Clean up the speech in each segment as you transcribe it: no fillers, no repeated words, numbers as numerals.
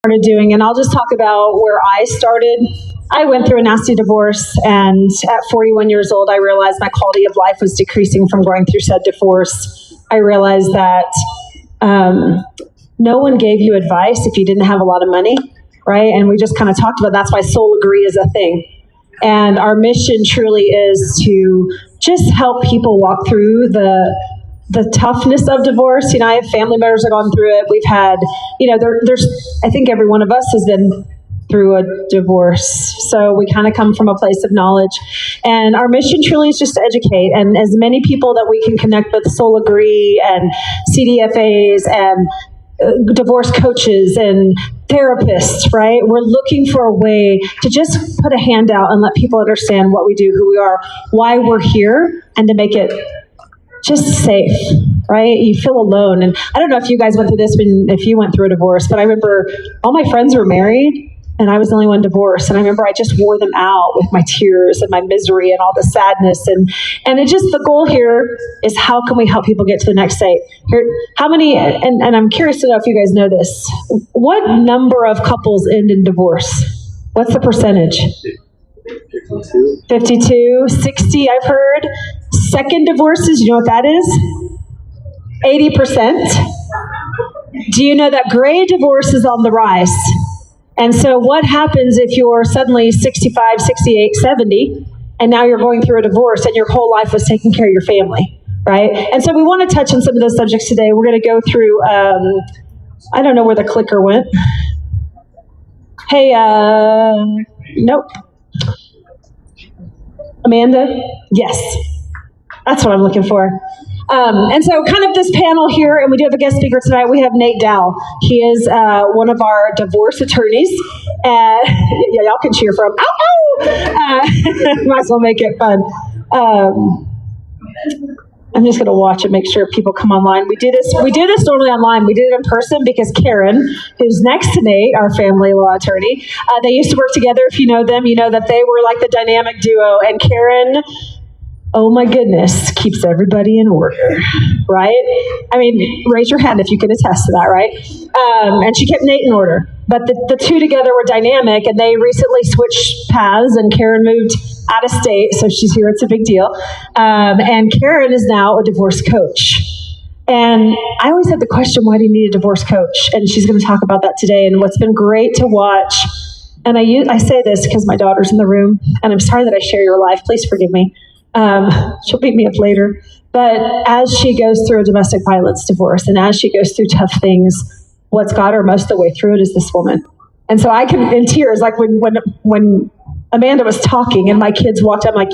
started doing, and I'll just talk about where I started. I went through a nasty divorce, and at 41 years old, I realized my quality of life was decreasing from going through said divorce. I realized that no one gave you advice if you didn't have a lot of money, right? And we just kind of talked about that's why Soul Agree is a thing. And our mission truly is to just help people walk through the toughness of divorce. I have family members that have gone through it. We've had, there's, I think every one of us has been through a divorce. So we kind of come from a place of knowledge. And our mission truly is just to educate. And as many people that we can connect with, Soul Agree and CDFAs and divorce coaches and therapists, right? We're looking for a way to just put a hand out and let people understand what we do, who we are, why we're here, and to make it just safe, right? You feel alone. And I don't know if you guys went through this if you went through a divorce, but I remember all my friends were married and I was the only one divorced. And I remember I just wore them out with my tears and my misery and all the sadness. And it just, the goal here is how can we help people get to the next state? How many, and I'm curious to know if you guys know this, what number of couples end in divorce? What's the percentage? 52, 60, I've heard. Second divorces, you know what that is? 80%. Do you know that gray divorce is on the rise? And so what happens if you're suddenly 65, 68, 70, and now you're going through a divorce and your whole life was taking care of your family, right? And so we want to touch on some of those subjects today. We're going to go through, I don't know where the clicker went. Hey, nope. Amanda? Yes. That's what I'm looking for. And so kind of this panel here, and we do have a guest speaker tonight. We have Nate Dow. He is one of our divorce attorneys. Yeah, y'all can cheer for him. Ow! Might as well make it fun. I'm just going to watch and make sure people come online. We do this normally online. We did it in person because Karen, who's next to Nate, our family law attorney, they used to work together. If you know them, you know that they were like the dynamic duo. And Karen, oh my goodness, keeps everybody in order, right? I mean, raise your hand if you can attest to that, right? And she kept Nate in order. But the two together were dynamic, and they recently switched paths, and Karen moved out of state, so she's here. It's a big deal. And Karen is now a divorce coach. And I always had the question, why do you need a divorce coach? And she's going to talk about that today. And what's been great to watch, and I say this because my daughter's in the room, and I'm sorry that I share your life. Please forgive me. She'll beat me up later. But as she goes through a domestic violence divorce, and as she goes through tough things, what's got her most of the way through it is this woman. And so I can, in tears, like when Amanda was talking and my kids walked up, my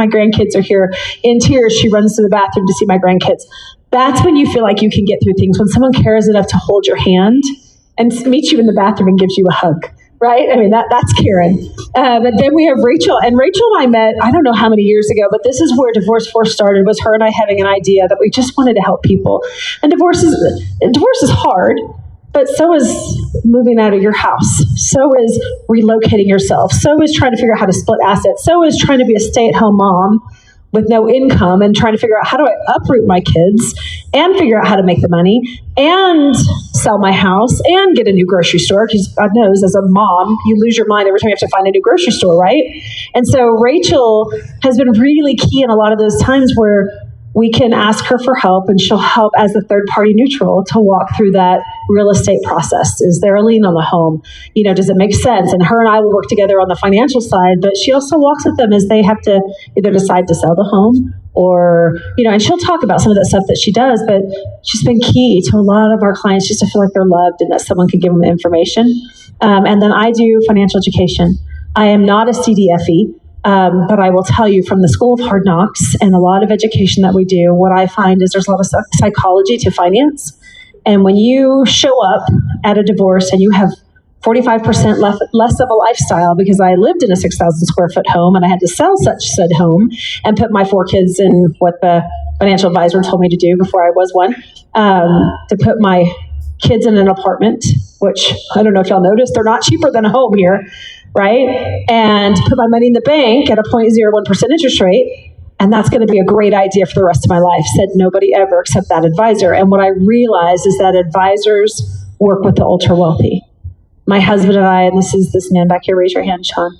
grandkids are here, in tears, she runs to the bathroom to see my grandkids. That's when you feel like you can get through things, when someone cares enough to hold your hand and meet you in the bathroom and gives you a hug. Right? I mean, that's Karen. But then we have Rachel. And Rachel and I met, I don't know how many years ago, but this is where Divorce Force started, was her and I having an idea that we just wanted to help people. And divorce is hard, but so is moving out of your house. So is relocating yourself. So is trying to figure out how to split assets. So is trying to be a stay-at-home mom with no income and trying to figure out how do I uproot my kids and figure out how to make the money and sell my house and get a new grocery store, because God knows as a mom, you lose your mind every time you have to find a new grocery store, right? And so Rachel has been really key in a lot of those times where we can ask her for help, and she'll help as the third party neutral to walk through that real estate process. Is there a lien on the home? Does it make sense? And her and I will work together on the financial side, but she also walks with them as they have to either decide to sell the home or, and she'll talk about some of that stuff that she does, but she's been key to a lot of our clients just to feel like they're loved and that someone can give them the information. And then I do financial education. I am not a CDFE. But I will tell you, from the School of Hard Knocks and a lot of education that we do, what I find is there's a lot of psychology to finance. And when you show up at a divorce and you have 45% less of a lifestyle, because I lived in a 6,000 square foot home and I had to sell such said home and put my 4 kids in what the financial advisor told me to do before I was one, to put my kids in an apartment, which I don't know if y'all noticed, they're not cheaper than a home here, right? And put my money in the bank at a 0.01% interest rate, and that's going to be a great idea for the rest of my life. Said nobody ever except that advisor. And what I realized is that advisors work with the ultra wealthy. My husband and I, and this is this man back here, raise your hand, Sean.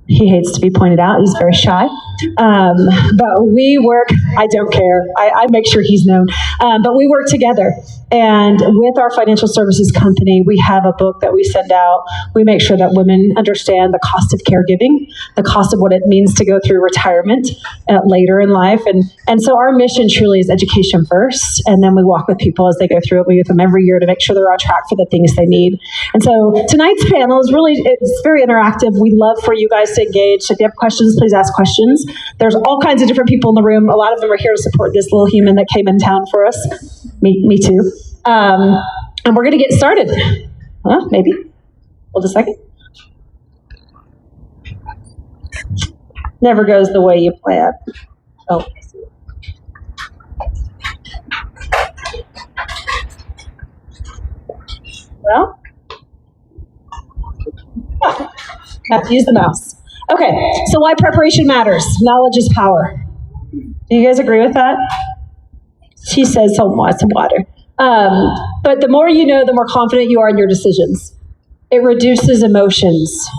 He hates to be pointed out. He's very shy. But we work, I don't care. I make sure he's known. But we work together. And with our financial services company, we have a book that we send out. We make sure that women understand the cost of caregiving, the cost of what it means to go through retirement later in life. And so our mission truly is education first. And then we walk with people as they go through it. We with them every year to make sure they're on track for the things they need. And so tonight's panel is really, it's very interactive. We love for you guys to engage. If you have questions, please ask questions. There's all kinds of different people in the room. A lot of them are here to support this little human that came in town for us. Me too. And we're going to get started. Maybe. Hold a second. Never goes the way you plan. Oh. Well, have to use the mouse. Okay, so why preparation matters. Knowledge is power. Do you guys agree with that? She says, "Some water." But the more you know, the more confident you are in your decisions. It reduces emotions,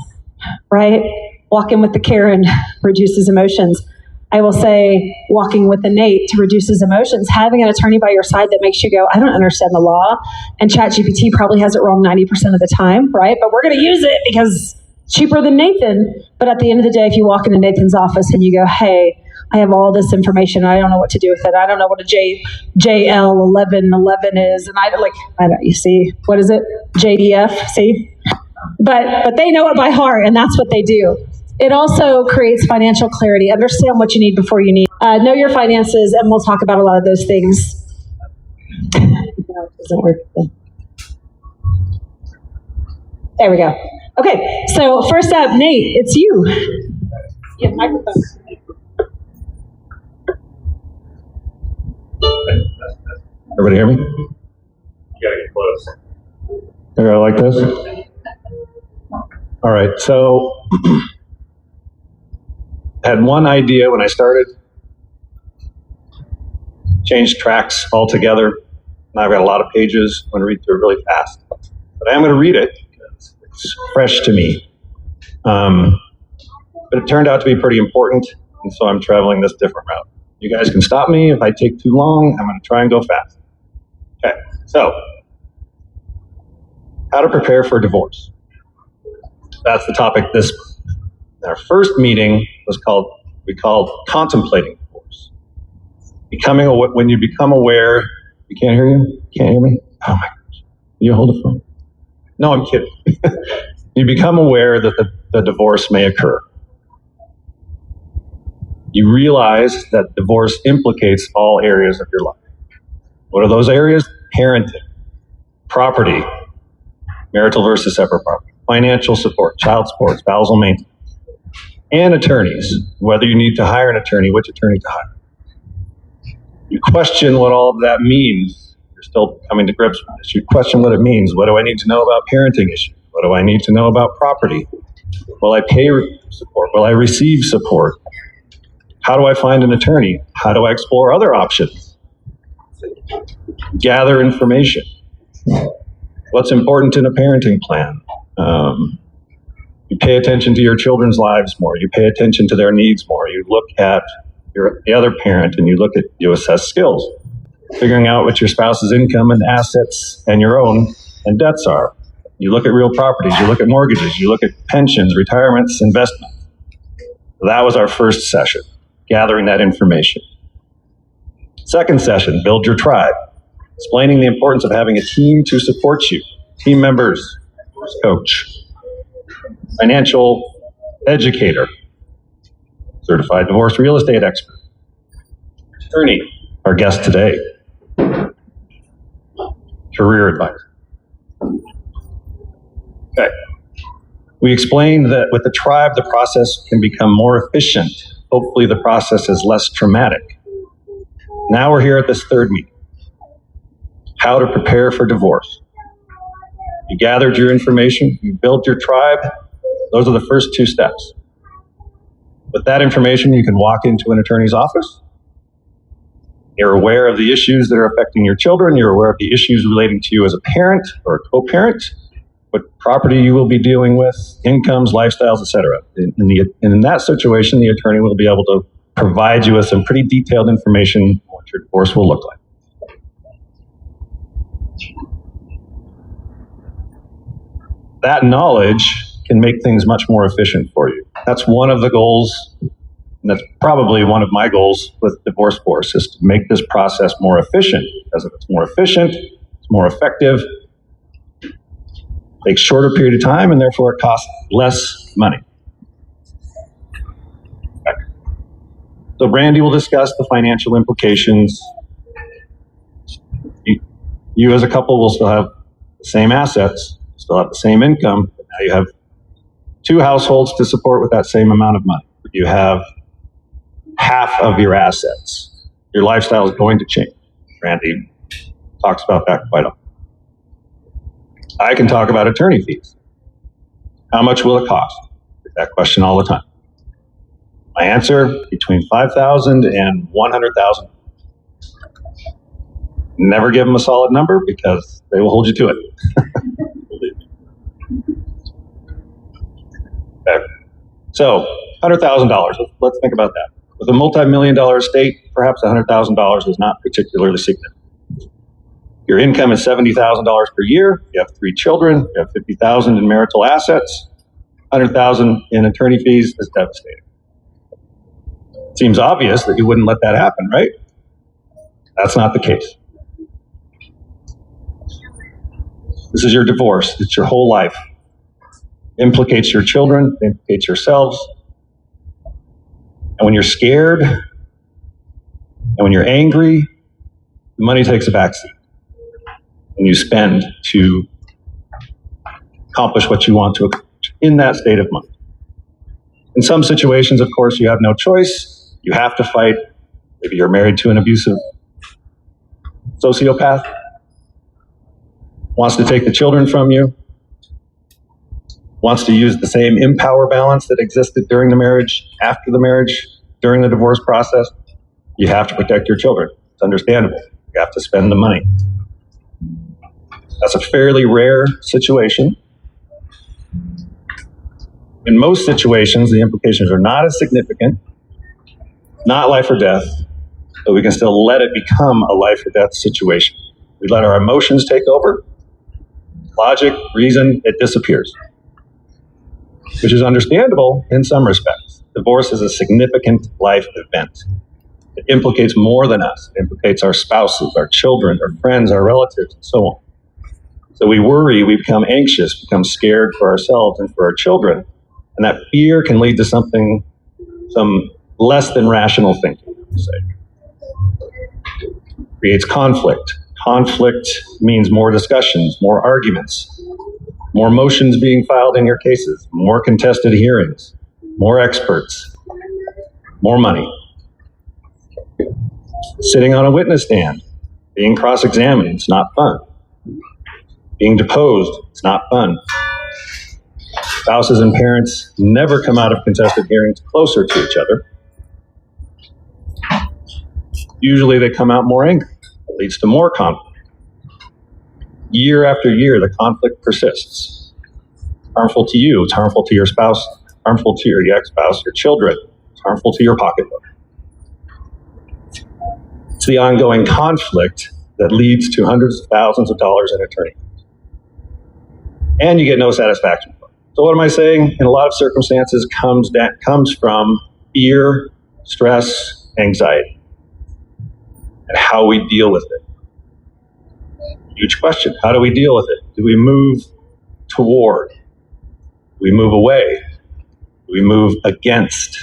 right? Walking with the Karen reduces emotions. I will say walking with the Nate reduces emotions. Having an attorney by your side that makes you go, I don't understand the law. And ChatGPT probably has it wrong 90% of the time, right? But we're going to use it because it's cheaper than Nathan. But at the end of the day, if you walk into Nathan's office and you go, hey, I have all this information. I don't know what to do with it. I don't know what a JL1111 is. And I don't, you see, what is it? JDF, see? But they know it by heart, and that's what they do. It also creates financial clarity. Understand what you need before you need. Know your finances, and we'll talk about a lot of those things. No, it doesn't work. There we go. Okay, so first up, Nate, it's you. You have microphone. Everybody hear me? You gotta get close. Okay, like this? All right, so I had one idea when I started, changed tracks altogether. Now I've got a lot of pages. I'm going to read through it really fast. But I am going to read it because it's fresh to me. But it turned out to be pretty important, and so I'm traveling this different route. You guys can stop me if I take too long. I'm going to try and go fast. Okay, so how to prepare for divorce. That's the topic this month. Our first meeting was we called contemplating divorce. When you become aware, you can't hear you? Can't hear me? Oh my gosh. You hold the phone. No, I'm kidding. You become aware that the divorce may occur. You realize that divorce implicates all areas of your life. What are those areas? Parenting, property, marital versus separate property, financial support, child support, spousal maintenance, and attorneys, whether you need to hire an attorney, which attorney to hire. You question what all of that means. You're still coming to grips with this. You question what it means. What do I need to know about parenting issues? What do I need to know about property? Will I pay support? Will I receive support? How do I find an attorney? How do I explore other options? Gather information. What's important in a parenting plan? You pay attention to your children's lives more. You pay attention to their needs more. You look at the other parent and you assess skills. Figuring out what your spouse's income and assets and your own and debts are. You look at real properties. You look at mortgages. You look at pensions, retirements, investments. That was our first session, gathering that information. Second session, build your tribe. Explaining the importance of having a team to support you. Team members, coach, financial educator, certified divorce real estate expert, attorney, our guest today, career advisor. Okay. We explained that with the tribe, the process can become more efficient. Hopefully the process is less traumatic. Now we're here at this third meeting. How to prepare for divorce. You gathered your information, you built your tribe. Those are the first two steps. With that information, you can walk into an attorney's office. You're aware of the issues that are affecting your children. You're aware of the issues relating to you as a parent or a co-parent. what property you will be dealing with, incomes, lifestyles, etc. In that situation, the attorney will be able to provide you with some pretty detailed information on what your divorce will look like. That knowledge can make things much more efficient for you. That's one of the goals, and that's probably one of my goals with Divorce Force, is to make this process more efficient. Because if it's more efficient, it's more effective, takes shorter period of time, and therefore it costs less money. Okay. So Brandy will discuss the financial implications. You as a couple will still have the same assets, still have the same income, but now you have two households to support with that same amount of money. You have half of your assets. Your lifestyle is going to change. Brandy talks about that quite often. I can talk about attorney fees. How much will it cost? I get that question all the time. My answer, between $5,000 and $100,000. Never give them a solid number because they will hold you to it. Okay. So, $100,000. Let's think about that. With a multi-million-dollar estate, perhaps $100,000 is not particularly significant. Your income is $70,000 per year. You have 3 children. You have $50,000 in marital assets. $100,000 in attorney fees is devastating. It seems obvious that you wouldn't let that happen, right? That's not the case. This is your divorce. It's your whole life. It implicates your children. It implicates yourselves. And when you're scared, and when you're angry, the money takes a backseat. And you spend to accomplish what you want to accomplish in that state of mind. In some situations, of course, you have no choice. You have to fight. Maybe you're married to an abusive sociopath, wants to take the children from you, wants to use the same empower balance that existed during the marriage, after the marriage, during the divorce process. You have to protect your children. It's understandable. You have to spend the money. That's a fairly rare situation. In most situations, the implications are not as significant, not life or death, but we can still let it become a life or death situation. We let our emotions take over. Logic, reason, it disappears. Which is understandable in some respects. Divorce is a significant life event. It implicates more than us. It implicates our spouses, our children, our friends, our relatives, and so on. So we worry, we become anxious, become scared for ourselves and for our children. And that fear can lead to some less than rational thinking, I would say. Creates conflict. Conflict means more discussions, more arguments, more motions being filed in your cases, more contested hearings, more experts, more money. Sitting on a witness stand, being cross-examined, it's not fun. Being deposed, it's not fun. Spouses and parents never come out of contested hearings closer to each other. Usually they come out more angry. It leads to more conflict. Year after year, the conflict persists. Harmful to you, it's harmful to your spouse, harmful to your ex-spouse, your children, it's harmful to your pocketbook. It's the ongoing conflict that leads to hundreds of thousands of dollars in attorney fees. And you get no satisfaction from it. So what am I saying? In a lot of circumstances, comes from fear, stress, anxiety, and how we deal with it. Huge question. How do we deal with it? Do we move toward? Do we move away? Do we move against?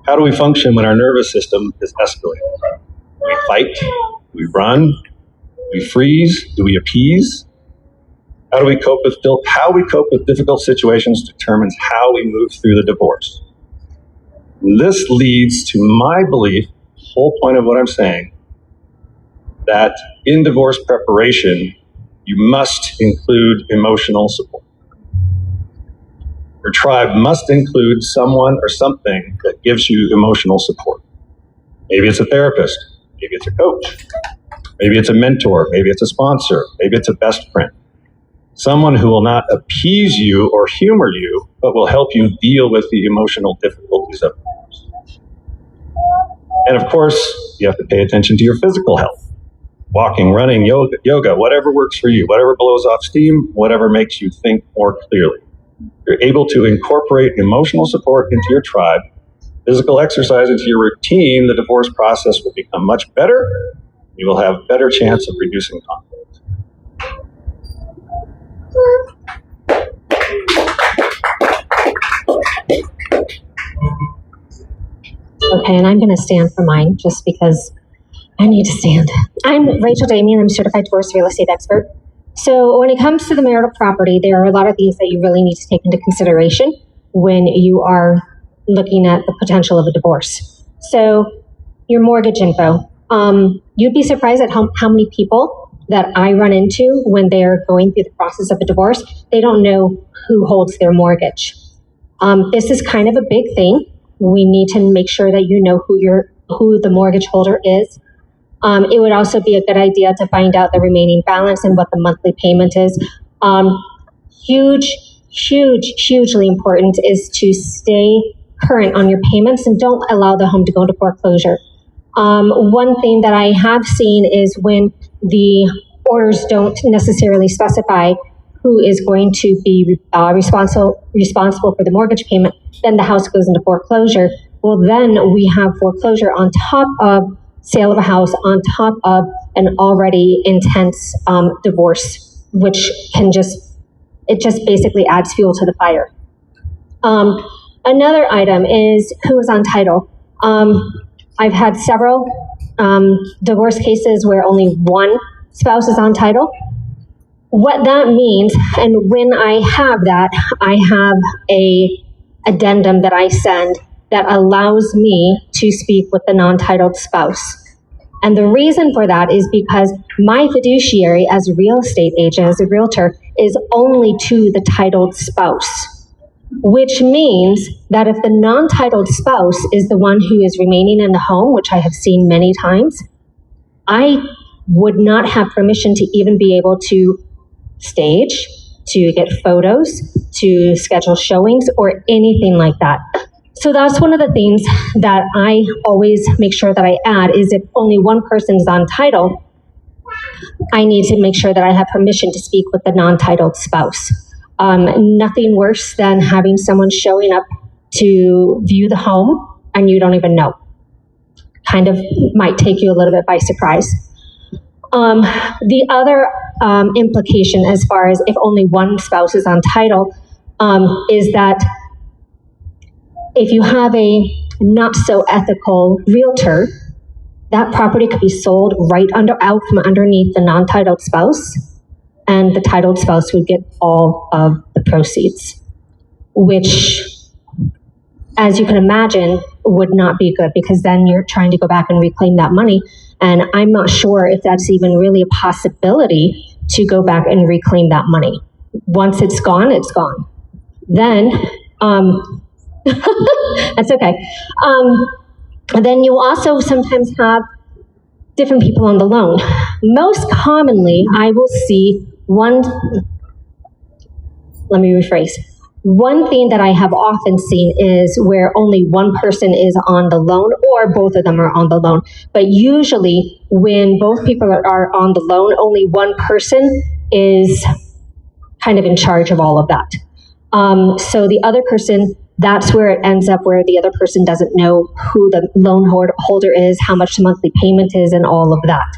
How do we function when our nervous system is escalating? Do we fight? Do we run? Do we freeze? Do we appease? How we cope with difficult situations determines how we move through the divorce. And this leads to my belief, the whole point of what I'm saying, that in divorce preparation, you must include emotional support. Your tribe must include someone or something that gives you emotional support. Maybe it's a therapist, maybe it's a coach, maybe it's a mentor, maybe it's a sponsor, maybe it's a best friend. Someone who will not appease you or humor you, but will help you deal with the emotional difficulties of divorce. And of course, you have to pay attention to your physical health. Walking, running, yoga, whatever works for you, whatever blows off steam, whatever makes you think more clearly. You're able to incorporate emotional support into your tribe, physical exercise into your routine, the divorce process will become much better. You will have a better chance of reducing conflict. Okay, and I'm going to stand for mine just because I need to stand. I'm Rachel Damian. I'm a certified divorce real estate expert. So when it comes to the marital property, there are a lot of things that you really need to take into consideration when you are looking at the potential of a divorce. So your mortgage info. You'd be surprised at how many people that I run into when they're going through the process of a divorce, they don't know who holds their mortgage. This is kind of a big thing. We need to make sure that you know who the mortgage holder is. It would also be a good idea to find out the remaining balance and what the monthly payment is. Hugely important is to stay current on your payments and don't allow the home to go into foreclosure. One thing that I have seen is when the orders don't necessarily specify who is going to be responsible for the mortgage payment, then the house goes into foreclosure. Well, then we have foreclosure on top of sale of a house, on top of an already intense divorce, which it just basically adds fuel to the fire. Another item is who is on title. I've had several divorce cases where only one spouse is on title. What that means, and when I have that, I have a addendum that I send that allows me to speak with the non-titled spouse. And the reason for that is because my fiduciary as a real estate agent, as a realtor, is only to the titled spouse, which means that if the non-titled spouse is the one who is remaining in the home, which I have seen many times, I would not have permission to even be able to stage, to get photos, to schedule showings, or anything like that. So that's one of the things that I always make sure that I add is if only one person is on title, I need to make sure that I have permission to speak with the non-titled spouse. Nothing worse than having someone showing up to view the home and you don't even know. Kind of might take you a little bit by surprise. The other implication as far as if only one spouse is on title is that if you have a not so ethical realtor, that property could be sold out from underneath the non-titled spouse, and the titled spouse would get all of the proceeds, which, as you can imagine, would not be good because then you're trying to go back and reclaim that money. And I'm not sure if that's even really a possibility to go back and reclaim that money. Once it's gone, it's gone. Then, that's okay. Then you also sometimes have different people on the loan. Most commonly, I will see let me rephrase. One thing that I have often seen is where only one person is on the loan or both of them are on the loan. But usually when both people are on the loan, only one person is kind of in charge of all of that. So the other person, that's where it ends up where the other person doesn't know who the loan holder is, how much the monthly payment is, and all of that.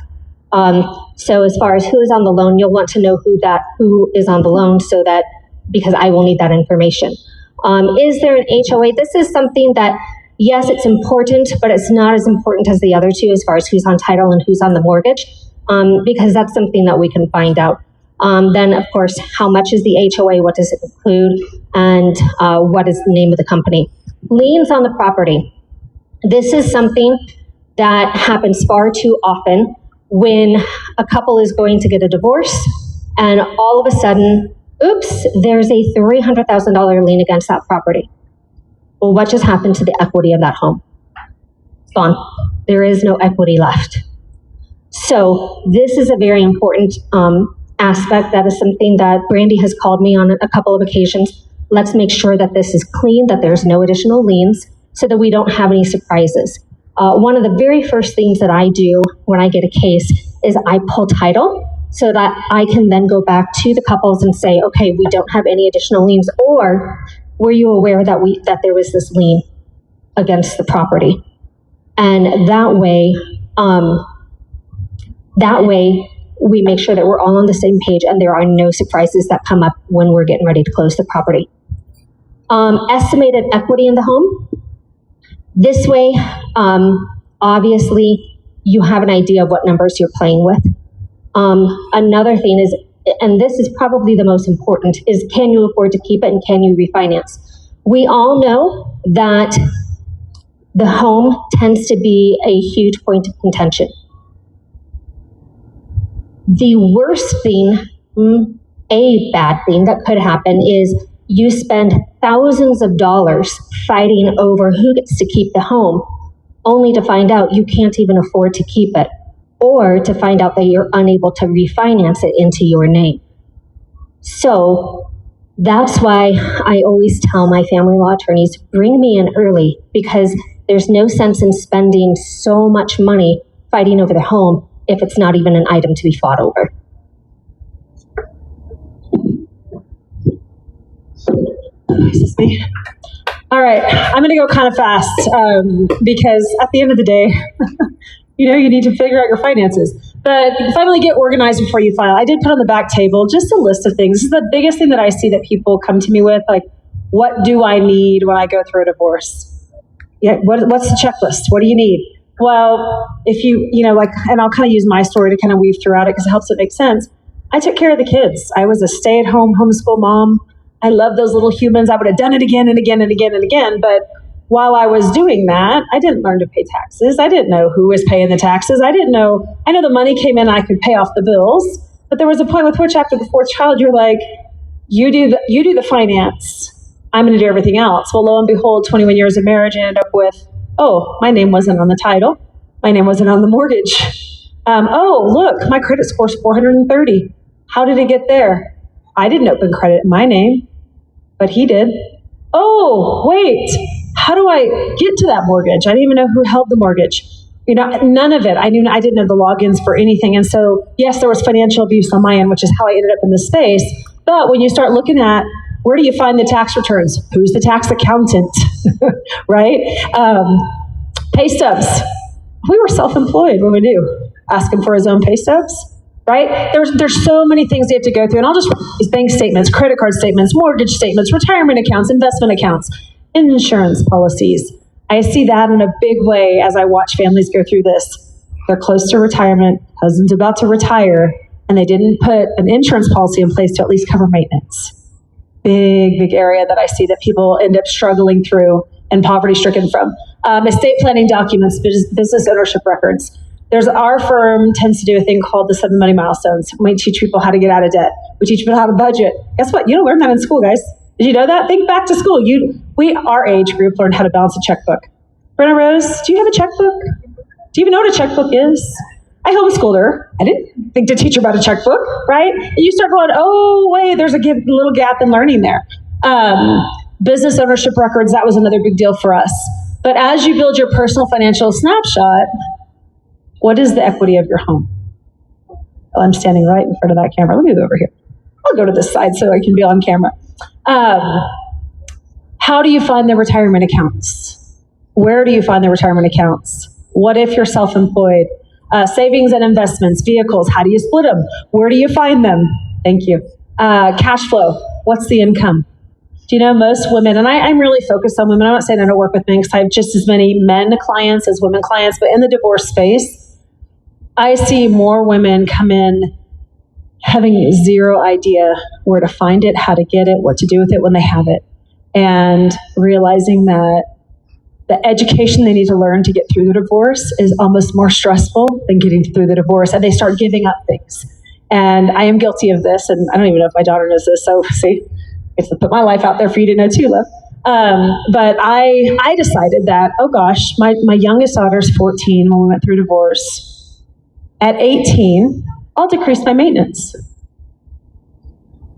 So as far as who is on the loan, you'll want to know who is on the loan so that, because I will need that information. Is there an HOA? This is something that, yes, it's important, but it's not as important as the other two as far as who's on title and who's on the mortgage, because that's something that we can find out. Then, of course, how much is the HOA? What does it include? And what is the name of the company? Liens on the property. This is something that happens far too often when a couple is going to get a divorce and all of a sudden, oops, there's a $300,000 lien against that property. Well, what just happened to the equity of that home? It's gone. There is no equity left. So this is a very important aspect, that is something that Brandy has called me on a couple of occasions. Let's make sure that this is clean, that there's no additional liens, so that we don't have any surprises. One of the very first things that I do when I get a case is I pull title so that I can then go back to the couples and say, okay, we don't have any additional liens, or were you aware that there was this lien against the property? And that way we make sure that we're all on the same page and there are no surprises that come up when we're getting ready to close the property. Estimated equity in the home. This way, obviously, you have an idea of what numbers you're playing with. Another thing is, and this is probably the most important, is can you afford to keep it and can you refinance? We all know that the home tends to be a huge point of contention. The worst thing, a bad thing that could happen is you spend thousands of dollars fighting over who gets to keep the home, only to find out you can't even afford to keep it, or to find out that you're unable to refinance it into your name. So that's why I always tell my family law attorneys, bring me in early, because there's no sense in spending so much money fighting over the home if it's not even an item to be fought over. All right, I'm going to go kind of fast because at the end of the day, you need to figure out your finances. But finally get organized before you file. I did put on the back table just a list of things. This is the biggest thing that I see that people come to me with, like, what do I need when I go through a divorce? Yeah, what's the checklist? What do you need? Well, if and I'll kind of use my story to kind of weave throughout it because it helps it make sense. I took care of the kids. I was a stay-at-home homeschool mom. I love those little humans. I would have done it again and again and again and again. But while I was doing that, I didn't learn to pay taxes. I didn't know who was paying the taxes. I know the money came in, I could pay off the bills. But there was a point with which after the fourth child, you're like, you do the finance. I'm going to do everything else. Well, lo and behold, 21 years of marriage, I ended up with, oh, my name wasn't on the title. My name wasn't on the mortgage. Oh, look, my credit score's 430. How did it get there? I didn't open credit in my name, but he did. Oh, wait, how do I get to that mortgage? I didn't even know who held the mortgage. None of it. I didn't know the logins for anything. And so, yes, there was financial abuse on my end, which is how I ended up in this space. But when you start looking at where do you find the tax returns? Who's the tax accountant, right? Pay stubs. We were self-employed. What do we do? Ask him for his own pay stubs, right? There's so many things you have to go through. And I'll just these bank statements, credit card statements, mortgage statements, retirement accounts, investment accounts, insurance policies. I see that in a big way as I watch families go through this. They're close to retirement, husband's about to retire, and they didn't put an insurance policy in place to at least cover maintenance. Big area that I see that people end up struggling through and poverty-stricken from. Estate planning documents, business ownership records. Our firm tends to do a thing called the 7 money milestones. We teach people how to get out of debt. We teach people how to budget. Guess what? You don't learn that in school, guys. Did you know that? Think back to school. Our age group learned how to balance a checkbook. Brenna Rose, do you have a checkbook? Do you even know what a checkbook is? I homeschooled her. I didn't think to teach her about a checkbook, right? And you start going, oh, wait, there's a little gap in learning there. Business ownership records, that was another big deal for us. But as you build your personal financial snapshot, what is the equity of your home? Well, I'm standing right in front of that camera. Let me go over here. I'll go to this side so I can be on camera. How do you find the retirement accounts? Where do you find the retirement accounts? What if you're self-employed? Savings and investments, vehicles, how do you split them? Where do you find them? Thank you. Cash flow, what's the income? Do you know most women, and I'm really focused on women, I'm not saying I don't work with men because I have just as many men clients as women clients, but in the divorce space, I see more women come in having zero idea where to find it, how to get it, what to do with it when they have it, and realizing that the education they need to learn to get through the divorce is almost more stressful than getting through the divorce, and they start giving up things. And I am guilty of this, and I don't even know if my daughter knows this, so see, I get to put my life out there for you to know too, love. But I decided that, oh gosh, my youngest daughter's 14 when we went through divorce. At 18, I'll decrease my maintenance.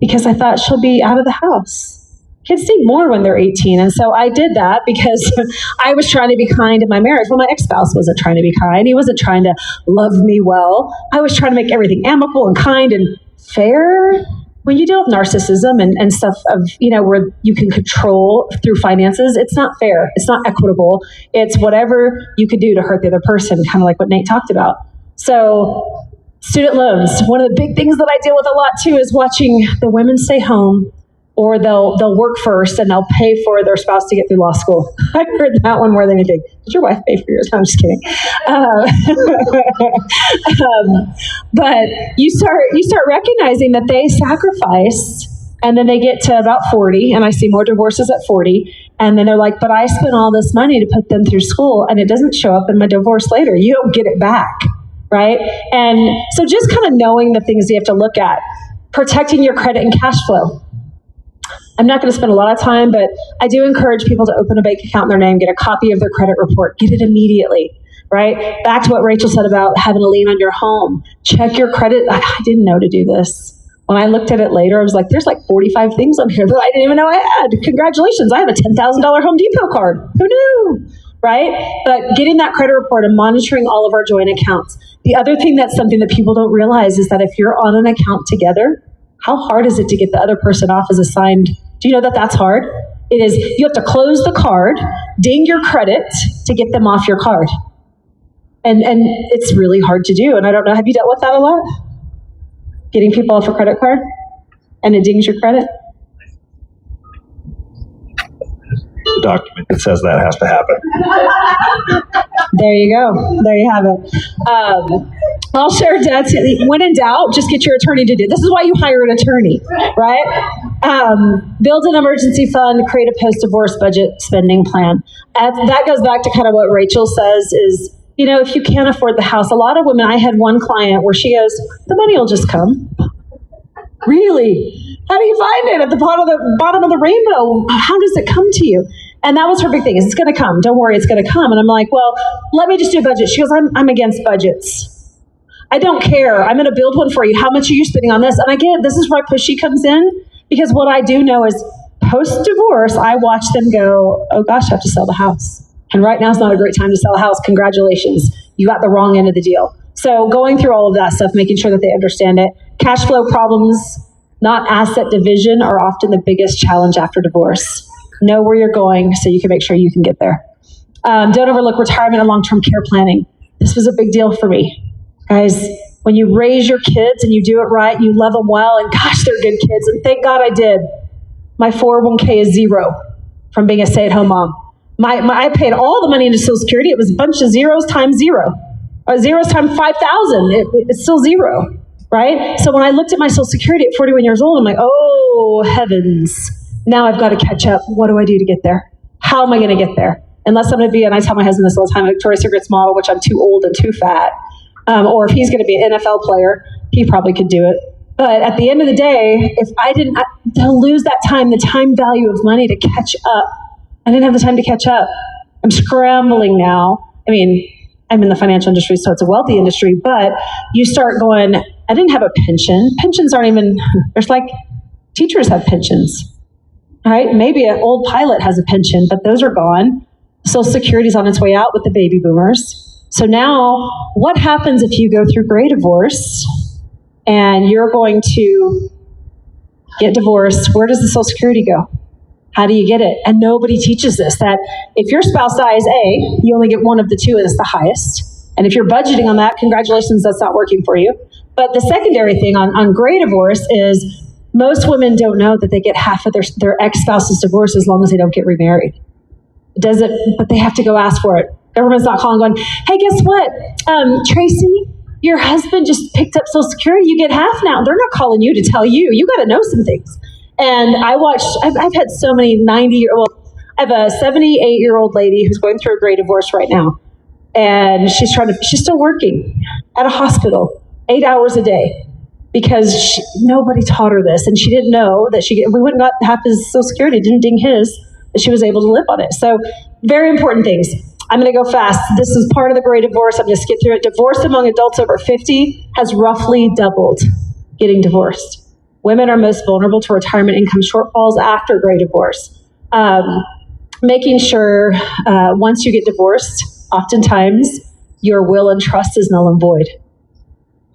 because I thought she'll be out of the house. Kids need more when they're 18. And so I did that because I was trying to be kind in my marriage. Well, my ex-spouse wasn't trying to be kind. He wasn't trying to love me well. I was trying to make everything amicable and kind and fair. When you deal with narcissism and stuff of, where you can control through finances, it's not fair. It's not equitable. It's whatever you could do to hurt the other person, kind of like what Nate talked about. So student loans, one of the big things that I deal with a lot too is watching the women stay home, or they'll work first and they'll pay for their spouse to get through law school. I heard that one more than anything. Did your wife pay for yours? No, I'm just kidding. But you start recognizing that they sacrifice, and then they get to about 40, and I see more divorces at 40, and then they're like, but I spent all this money to put them through school, and it doesn't show up in my divorce later. You don't get it back, right? And so just kind of knowing the things you have to look at, protecting your credit and cash flow. I'm not going to spend a lot of time, but I do encourage people to open a bank account in their name, get a copy of their credit report, get it immediately, right? Back to what Rachel said about having a lien on your home. Check your credit. I didn't know to do this. When I looked at it later, I was like, there's like 45 things on here that I didn't even know I had. Congratulations, I have a $10,000 Home Depot card. Who knew? Right? But getting that credit report and monitoring all of our joint accounts. The other thing that's something that people don't realize is that if you're on an account together, how hard is it to get the other person off as assigned? Do you know that that's hard? It is. You have to close the card, ding your credit to get them off your card. And it's really hard to do. And I don't know, have you dealt with that a lot? Getting people off a credit card and it dings your credit? The document that says that has to happen. There you go. There you have it. I'll share debts. When in doubt, just get your attorney to do it. This is why you hire an attorney, right? Build an emergency fund, create a post-divorce budget spending plan. That goes back to kind of what Rachel says is, if you can't afford the house, a lot of women, I had one client where she goes, the money will just come. Really? How do you find it at the bottom of the rainbow? How does it come to you? And that was her big thing, is it's going to come. Don't worry, it's going to come. And I'm like, well, let me just do a budget. She goes, I'm against budgets. I don't care. I'm going to build one for you. How much are you spending on this? And I get it. This is where pushy comes in, because what I do know is post-divorce, I watch them go, oh gosh, I have to sell the house. And right now is not a great time to sell a house. Congratulations. You got the wrong end of the deal. So going through all of that stuff, making sure that they understand it. Cash flow problems, not asset division, are often the biggest challenge after divorce. Know where you're going so you can make sure you can get there. Don't overlook retirement and long-term care planning. This was a big deal for me. Guys, when you raise your kids and you do it right, you love them well, and gosh, they're good kids, and thank God I did. My 401k is zero from being a stay-at-home mom. I paid all the money into Social Security. It was a bunch of zeros times zero. Zeros times 5,000. It's still zero, right? So when I looked at my Social Security at 41 years old, I'm like, oh, heavens. Now I've got to catch up. What do I do to get there? How am I going to get there? Unless I'm going to be, and I tell my husband this all the time, a Victoria's Secret's model, which I'm too old and too fat. Or if he's going to be an NFL player, he probably could do it. But at the end of the day, if I didn't, to lose that time, the time value of money to catch up, I didn't have the time to catch up. I'm scrambling now. I mean, I'm in the financial industry, so it's a wealthy industry, but you start going, I didn't have a pension. Pensions aren't even, there's like, teachers have pensions, right? Maybe an old pilot has a pension, but those are gone. Social Security's on its way out with the baby boomers. So now, what happens if you go through gray divorce and you're going to get divorced? Where does the Social Security go? How do you get it? And nobody teaches this, that if your spouse dies, you only get one of the two, and it's the highest. And if you're budgeting on that, congratulations, that's not working for you. But the secondary thing on gray divorce is most women don't know that they get half of their ex-spouse's divorce as long as they don't get remarried. But they have to go ask for it. Government's not calling going, hey, guess what? Tracy, your husband just picked up Social Security. You get half now. They're not calling you to tell you. You got to know some things. And I've had so many I have a 78-year-old lady who's going through a gray divorce right now. And she's still working at a hospital 8 hours a day because nobody taught her this. And she didn't know that we wouldn't got half his Social Security, didn't ding his, that she was able to live on it. So very important things. I'm going to go fast. This is part of the gray divorce. I'm going to skip through it. Divorce among adults over 50 has roughly doubled getting divorced. Women are most vulnerable to retirement income shortfalls after gray divorce. Making sure once you get divorced, oftentimes your will and trust is null and void.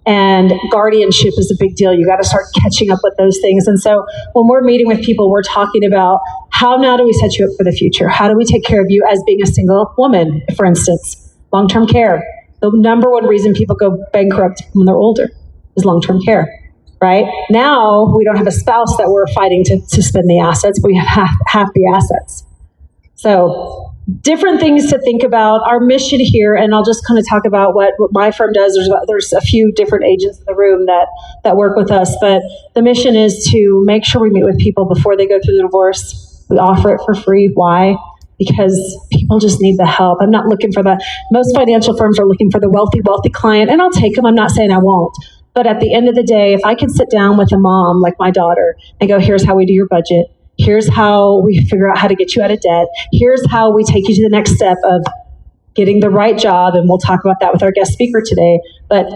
And guardianship is a big deal. You got to start catching up with those things. And so when we're meeting with people, we're talking about how now do we set you up for the future? How do we take care of you as being a single woman, for instance? Long-term care. The number one reason people go bankrupt when they're older is long-term care, right? Now we don't have a spouse that we're fighting to spend the assets. We have half the assets. So different things to think about. Our mission here, and I'll just kind of talk about what my firm does. There's a few different agents in the room that work with us, but the mission is to make sure we meet with people before they go through the divorce. We offer it for free. Why? Because people just need the help. I'm not looking for most financial firms are looking for the wealthy client, and I'll take them. I'm not saying I won't. But at the end of the day, if I can sit down with a mom like my daughter and go, here's how we do your budget. Here's how we figure out how to get you out of debt. Here's how we take you to the next step of getting the right job. And we'll talk about that with our guest speaker today. But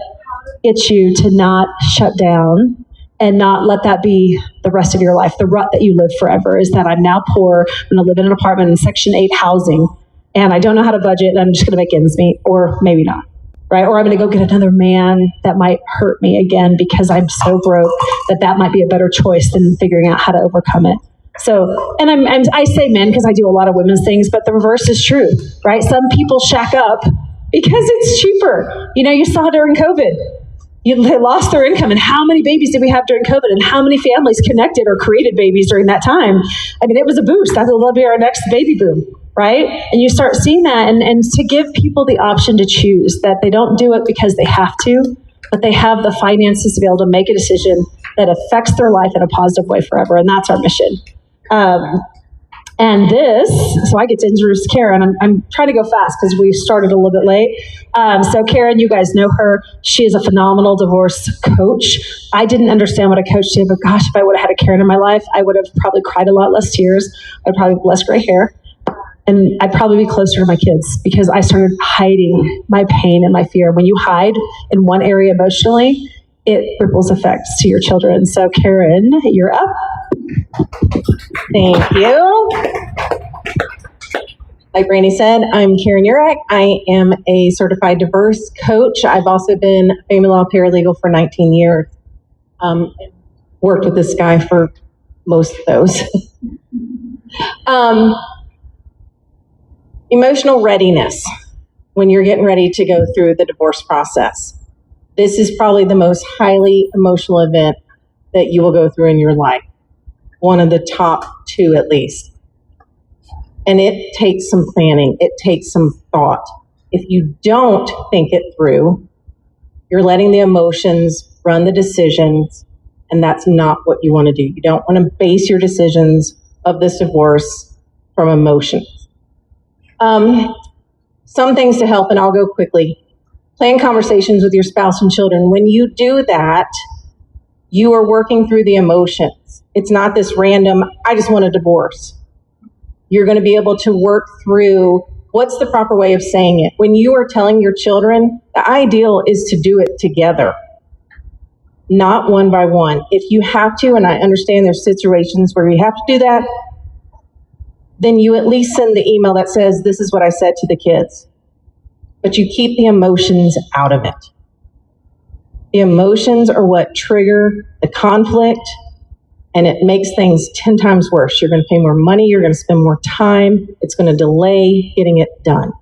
get you to not shut down and not let that be the rest of your life. The rut that you live forever is that I'm now poor. I'm going to live in an apartment in Section 8 housing, and I don't know how to budget, and I'm just going to make ends meet, or maybe not. Right? Or I'm going to go get another man that might hurt me again because I'm so broke that might be a better choice than figuring out how to overcome it. So, and I say men because I do a lot of women's things, but the reverse is true, right? Some people shack up because it's cheaper. You saw during COVID, they lost their income. And how many babies did we have during COVID? And how many families connected or created babies during that time? I mean, it was a boost. That'll be our next baby boom, right? And you start seeing that, and to give people the option to choose, that they don't do it because they have to, but they have the finances to be able to make a decision that affects their life in a positive way forever. And that's our mission. And this, so I get to introduce Karen. I'm trying to go fast because we started a little bit late. So Karen, you guys know her. She is a phenomenal divorce coach. I didn't understand what a coach did, but gosh, if I would have had a Karen in my life, I would have probably cried a lot less tears. I'd probably have less gray hair. And I'd probably be closer to my kids because I started hiding my pain and my fear. When you hide in one area emotionally, it ripples effects to your children. So Karen, you're up. Thank you. Like Brandy said, I'm Karen Urek. I am a certified divorce coach. I've also been a family law paralegal for 19 years. Worked with this guy for most of those. Emotional readiness when you're getting ready to go through the divorce process. This is probably the most highly emotional event that you will go through in your life. One of the top two, at least. And it takes some planning. It takes some thought. If you don't think it through, you're letting the emotions run the decisions, and that's not what you want to do. You don't want to base your decisions of this divorce from emotions. Some things to help, and I'll go quickly. Plan conversations with your spouse and children. When you do that, you are working through the emotions. It's not this random, I just want a divorce. You're going to be able to work through what's the proper way of saying it. When you are telling your children, the ideal is to do it together, not one by one. If you have to, and I understand there's situations where you have to do that, then you at least send the email that says, this is what I said to the kids. But you keep the emotions out of it. The emotions are what trigger the conflict, and it makes things 10 times worse. You're going to pay more money. You're going to spend more time. It's going to delay getting it done.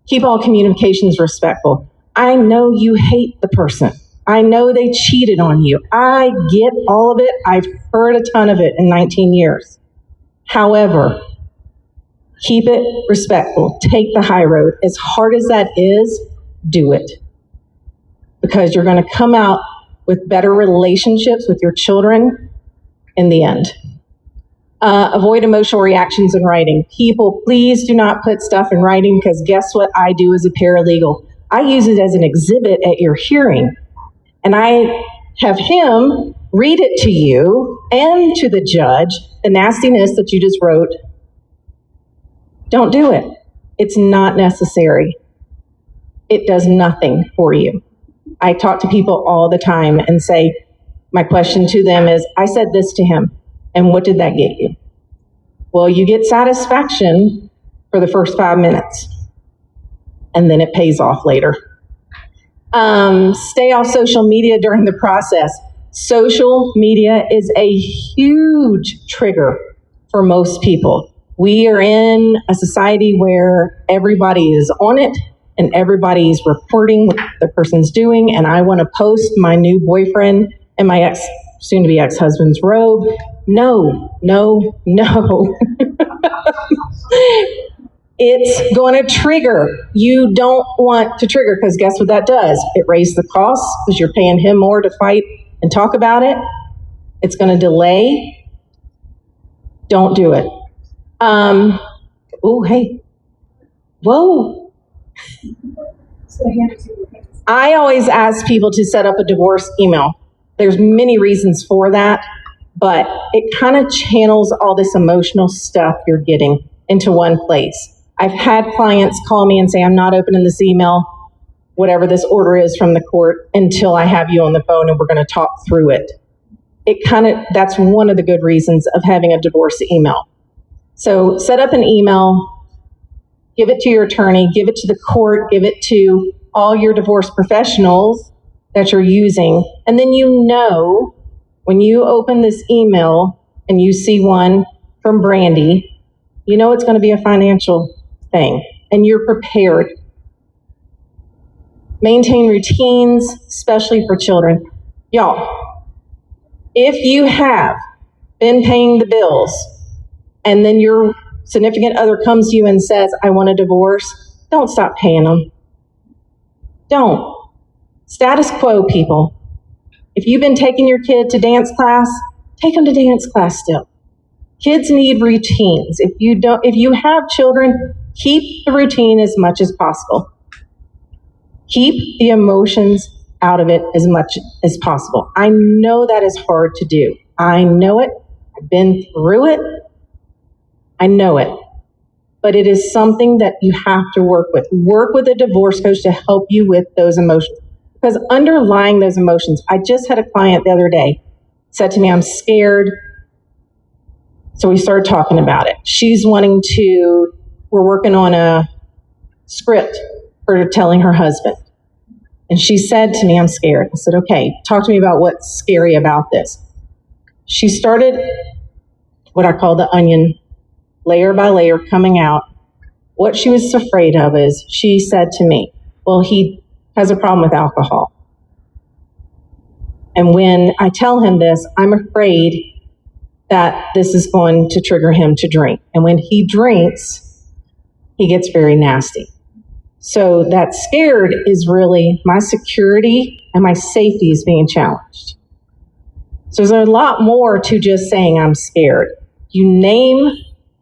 Keep all communications respectful. I know you hate the person. I know they cheated on you. I get all of it. I've heard a ton of it in 19 years. However, keep it respectful. Take the high road. As hard as that is, do it. Because you're going to come out with better relationships with your children in the end. Avoid emotional reactions in writing. People, please do not put stuff in writing, because guess what I do as a paralegal? I use it as an exhibit at your hearing. And I have him read it to you and to the judge, the nastiness that you just wrote. Don't do it. It's not necessary. It does nothing for you. I talk to people all the time and say, My question to them is, I said this to him, and what did that get you? Well, you get satisfaction for the first 5 minutes, and then it pays off later. Stay off social media during the process. Social media is a huge trigger for most people. We are in a society where everybody is on it and everybody's reporting what the person's doing, and I want to post my new boyfriend and my soon-to-be ex-husband's robe. No, no, no. It's going to trigger. You don't want to trigger, because guess what that does? It raises the costs because you're paying him more to fight and talk about it. It's going to delay. Don't do it. Oh, hey. Whoa. I always ask people to set up a divorce email. There's many reasons for that, but it kind of channels all this emotional stuff you're getting into one place. I've had clients call me and say, I'm not opening this email, whatever this order is from the court, until I have you on the phone and we're going to talk through it. That's one of the good reasons of having a divorce email. So set up an email, give it to your attorney, give it to the court, give it to all your divorce professionals that you're using. And then when you open this email and you see one from Brandy, it's going to be a financial thing, and you're prepared. Maintain routines, especially for children. Y'all, if you have been paying the bills and then your significant other comes to you and says, I want a divorce, don't stop paying them. Don't. Status quo, people. If you've been taking your kid to dance class, take them to dance class still. Kids need routines. If you have children, keep the routine as much as possible. Keep the emotions out of it as much as possible. I know that is hard to do. I know it. I've been through it. I know it. But it is something that you have to work with. Work with a divorce coach to help you with those emotions. Because underlying those emotions, I just had a client the other day said to me, I'm scared. So we started talking about it. We're working on a script for telling her husband. And she said to me, I'm scared. I said, okay, talk to me about what's scary about this. She started what I call the onion, layer by layer, coming out. What she was afraid of is, she said to me, well, he has a problem with alcohol. And when I tell him this, I'm afraid that this is going to trigger him to drink. And when he drinks, he gets very nasty. So that scared is really my security and my safety is being challenged. So there's a lot more to just saying I'm scared. You name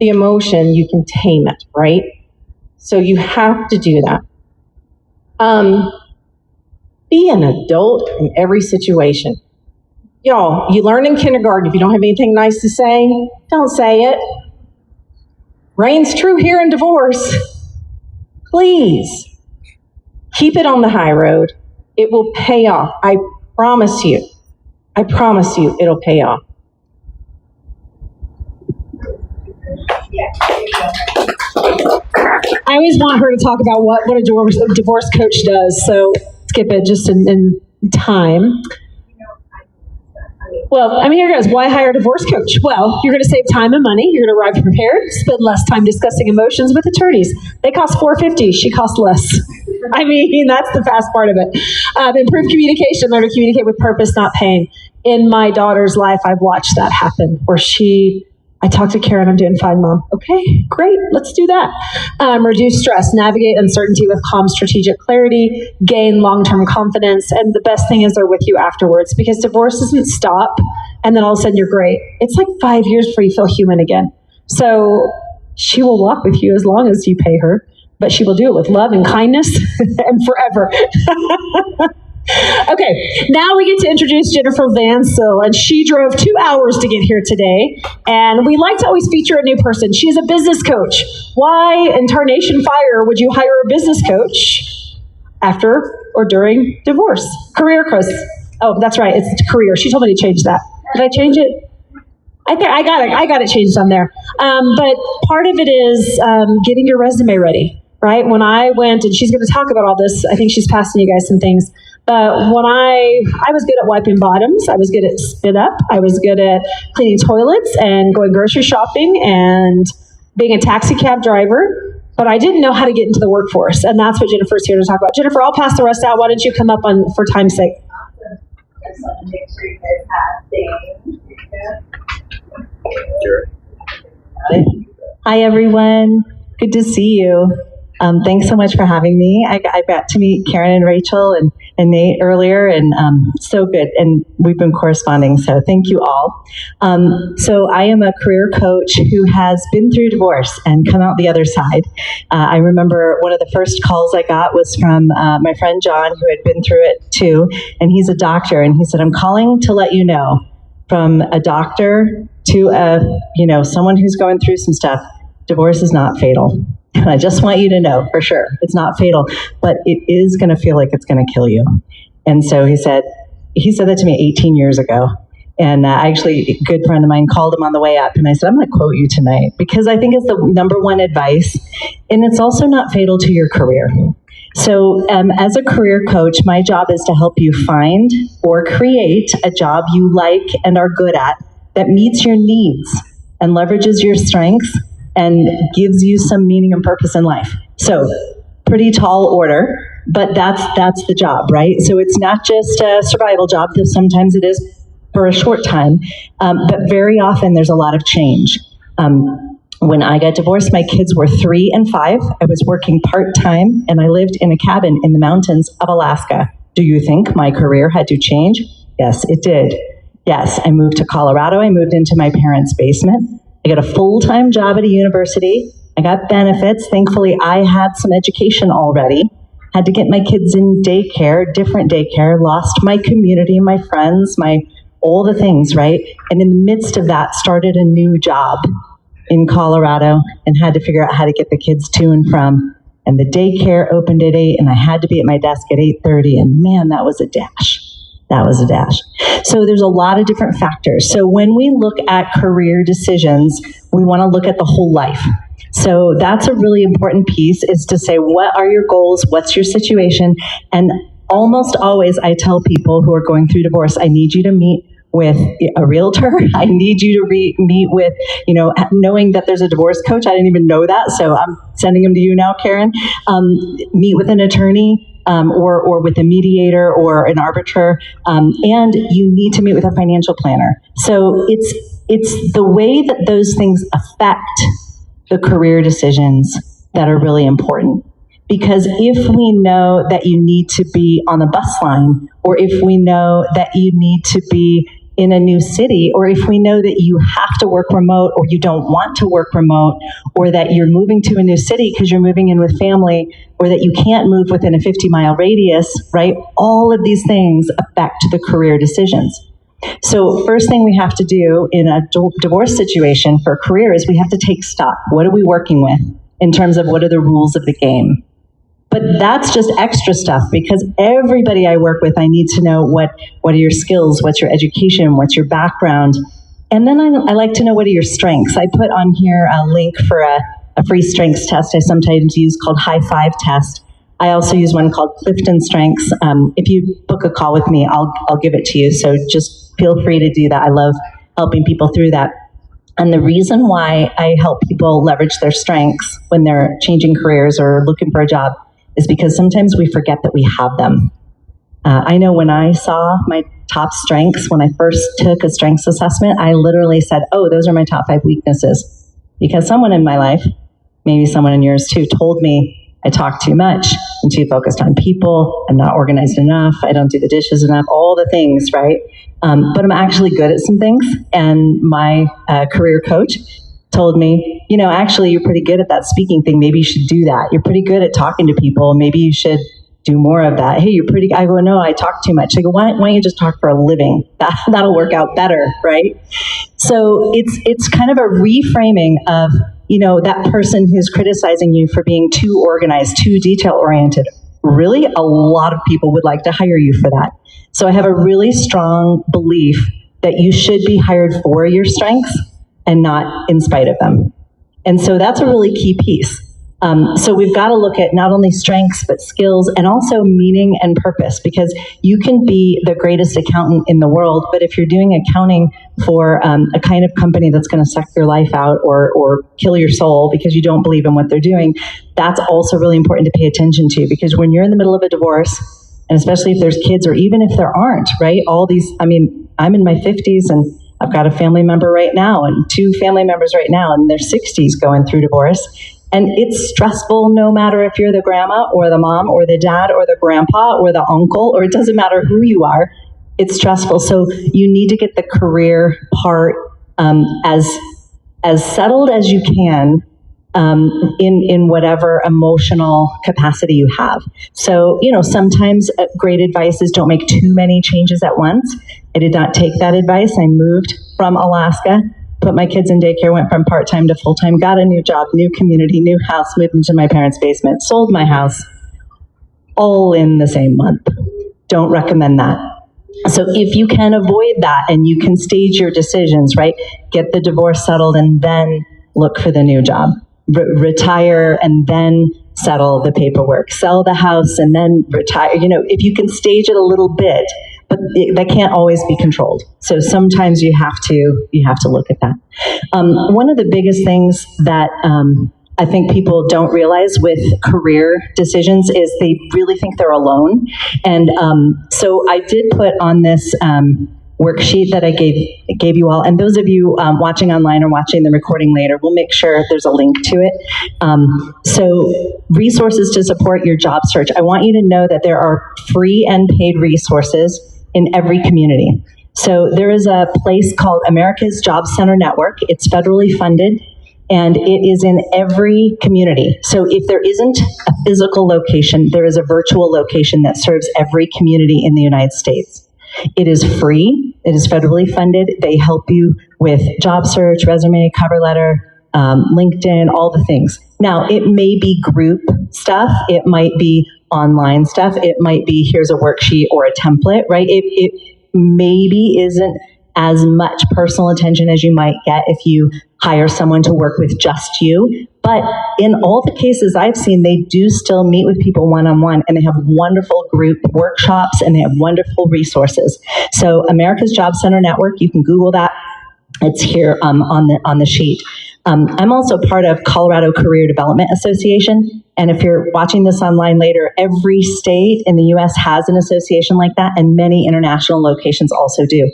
the emotion, you can tame it, right? So you have to do that. Be an adult in every situation. Y'all, you learn in kindergarten, if you don't have anything nice to say, don't say it. Reigns true here in divorce. Please, keep it on the high road. It will pay off. I promise you. I promise you it'll pay off. I always want her to talk about what a divorce coach does, so skip it just in time. Well, here it goes. Why hire a divorce coach? Well, you're going to save time and money. You're going to arrive prepared, spend less time discussing emotions with attorneys. They cost $450. She costs less. That's the fast part of it. Improve communication. Learn to communicate with purpose, not pain. In my daughter's life, I've watched that happen, where I talked to Karen, I'm doing fine, Mom. Okay, great, let's do that. Reduce stress, navigate uncertainty with calm strategic clarity, gain long-term confidence, and the best thing is they're with you afterwards, because divorce doesn't stop and then all of a sudden you're great. It's like 5 years before you feel human again. So she will walk with you as long as you pay her, but she will do it with love and kindness and forever. Okay, now we get to introduce Jennifer Vansel, and she drove 2 hours to get here today, and we like to always feature a new person. She's a business coach. Why in tarnation fire would you hire a business coach after or during divorce? Career coach. Oh, that's right. It's career. She told me to change that. Did I change it? I got it changed on there. But part of it is getting your resume ready, right? When I went, and she's going to talk about all this, I think she's passing you guys some things. But when I was good at wiping bottoms, I was good at spit up, I was good at cleaning toilets and going grocery shopping and being a taxi cab driver. But I didn't know how to get into the workforce, and that's what Jennifer's here to talk about. Jennifer, I'll pass the rest out. Why don't you come up for time's sake? Just want to make sure you guys have things. Hi, everyone. Good to see you. Thanks so much for having me. I got to meet Karen and Rachel and Nate earlier, and so good. And we've been corresponding, so thank you all. So I am a career coach who has been through divorce and come out the other side. I remember one of the first calls I got was from my friend John, who had been through it too, and he's a doctor, and he said, "I'm calling to let you know, from a doctor to someone who's going through some stuff, divorce is not fatal. And I just want you to know for sure, it's not fatal, but it is going to feel like it's going to kill you." And so he said that to me 18 years ago. And actually, a good friend of mine called him on the way up, and I said, "I'm going to quote you tonight because I think it's the number one advice, and it's also not fatal to your career." So as a career coach, my job is to help you find or create a job you like and are good at that meets your needs and leverages your strengths and gives you some meaning and purpose in life. So pretty tall order, but that's the job, right? So it's not just a survival job, though sometimes it is for a short time, but very often there's a lot of change. When I got divorced, my kids were 3 and 5. I was working part-time, and I lived in a cabin in the mountains of Alaska. Do you think my career had to change? Yes, it did. Yes, I moved to Colorado. I moved into my parents' basement. I got a full-time job at a university. I got benefits. Thankfully, I had some education already. Had to get my kids in daycare, different daycare, lost my community, my friends, all the things, right? And in the midst of that, started a new job in Colorado and had to figure out how to get the kids to and from. And the daycare opened at 8, and I had to be at my desk at 8:30. And man, that was a dash. That was a dash. So there's a lot of different factors. So when we look at career decisions, we want to look at the whole life. So that's a really important piece, is to say, what are your goals? What's your situation? And almost always I tell people who are going through divorce, I need you to meet with a realtor. I need you to meet with, knowing that there's a divorce coach. I didn't even know that, so I'm sending them to you now, Karen. Meet with an attorney, or with a mediator or an arbiter, and you need to meet with a financial planner. So it's the way that those things affect the career decisions that are really important. Because if we know that you need to be on the bus line, or if we know that you need to be in a new city, or if we know that you have to work remote or you don't want to work remote, or that you're moving to a new city because you're moving in with family, or that you can't move within a 50-mile radius, right? All of these things affect the career decisions. So first thing we have to do in a divorce situation for a career is we have to take stock. What are we working with in terms of what are the rules of the game? But that's just extra stuff, because everybody I work with, I need to know what are your skills, what's your education, what's your background. And then I like to know what are your strengths. I put on here a link for a free strengths test I sometimes use called High Five Test. I also use one called Clifton Strengths. If you book a call with me, I'll give it to you. So just feel free to do that. I love helping people through that. And the reason why I help people leverage their strengths when they're changing careers or looking for a job is because sometimes we forget that we have them. I know when I saw my top strengths, when I first took a strengths assessment, I literally said, oh, those are my top 5 weaknesses. Because someone in my life, maybe someone in yours too, told me I talk too much, I'm too focused on people, I'm not organized enough, I don't do the dishes enough, all the things, right? But I'm actually good at some things. And my career coach told me, actually, you're pretty good at that speaking thing. Maybe you should do that. You're pretty good at talking to people. Maybe you should do more of that. Hey, I go, no, I talk too much. I go, why don't you just talk for a living? That'll work out better, right? So it's kind of a reframing of, that person who's criticizing you for being too organized, too detail-oriented. really a lot of people would like to hire you for that. So I have a really strong belief that you should be hired for your strengths and not in spite of them. And so that's a really key piece. So we've got to look at not only strengths, but skills and also meaning and purpose, because you can be the greatest accountant in the world, but if you're doing accounting for a kind of company that's going to suck your life out or kill your soul because you don't believe in what they're doing, that's also really important to pay attention to, because when you're in the middle of a divorce, and especially if there's kids or even if there aren't, right? I'm in my 50s and I've got a family member right now and 2 family members right now in their 60s going through divorce. And it's stressful no matter if you're the grandma or the mom or the dad or the grandpa or the uncle, or it doesn't matter who you are. It's stressful. So you need to get the career part as settled as you can in whatever emotional capacity you have. So, sometimes great advice is don't make too many changes at once. I did not take that advice. I moved from Alaska, put my kids in daycare, went from part-time to full-time, got a new job, new community, new house, moved into my parents' basement, sold my house, all in the same month. Don't recommend that. So if you can avoid that and you can stage your decisions, right, get the divorce settled and then look for the new job. Retire and then settle the paperwork. Sell the house and then retire. If you can stage it a little bit, but that can't always be controlled. So sometimes you have to look at that. One of the biggest things that I think people don't realize with career decisions is they really think they're alone. And so I did put on this worksheet that I gave you all, and those of you watching online or watching the recording later, we'll make sure there's a link to it. So resources to support your job search. I want you to know that there are free and paid resources in every community. So there is a place called America's Job Center Network. It's federally funded, and it is in every community. So if there isn't a physical location, there is a virtual location that serves every community in the United States. It is free. It is federally funded. They help you with job search, resume, cover letter, LinkedIn, all the things. Now, it may be group stuff. It might be online stuff. It might be, here's a worksheet or a template, right? It maybe isn't as much personal attention as you might get if you hire someone to work with just you. But in all the cases I've seen, they do still meet with people one-on-one, and they have wonderful group workshops, and they have wonderful resources. So America's Job Center Network, you can Google that. It's here on the sheet. I'm also part of Colorado Career Development Association, and if you're watching this online later, every state in the U.S. has an association like that, and many international locations also do.